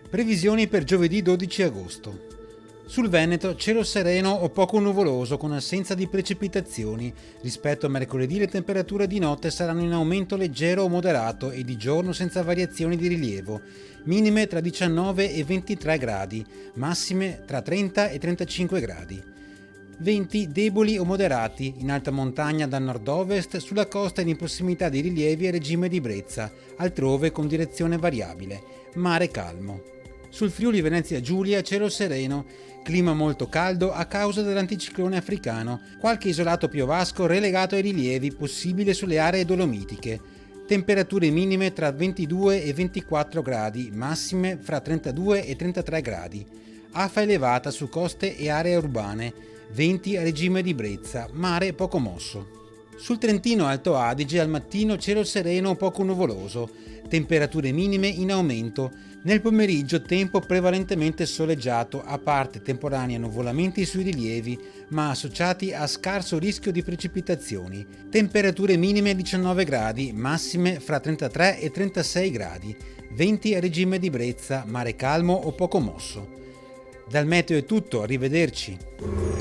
Previsioni per giovedì 12 agosto. Sul Veneto cielo sereno o poco nuvoloso con assenza di precipitazioni. Rispetto a mercoledì le temperature di notte saranno in aumento leggero o moderato e di giorno senza variazioni di rilievo. Minime tra 19 e 23 gradi, massime tra 30 e 35 gradi. Venti deboli o moderati in alta montagna da nord-ovest, sulla costa ed in prossimità di rilievi a regime di brezza, altrove con direzione variabile. Mare calmo. Sul Friuli Venezia Giulia cielo sereno, clima molto caldo a causa dell'anticiclone africano, qualche isolato piovasco relegato ai rilievi possibile sulle aree dolomitiche. Temperature minime tra 22 e 24 gradi, massime fra 32 e 33 gradi. Afa elevata su coste e aree urbane, venti a regime di brezza, mare poco mosso. Sul Trentino Alto Adige al mattino cielo sereno o poco nuvoloso, temperature minime in aumento. Nel pomeriggio tempo prevalentemente soleggiato, a parte temporanei annuvolamenti sui rilievi, ma associati a scarso rischio di precipitazioni. Temperature minime 19 gradi, massime fra 33 e 36 gradi. Venti a regime di brezza, mare calmo o poco mosso. Dal meteo è tutto, arrivederci.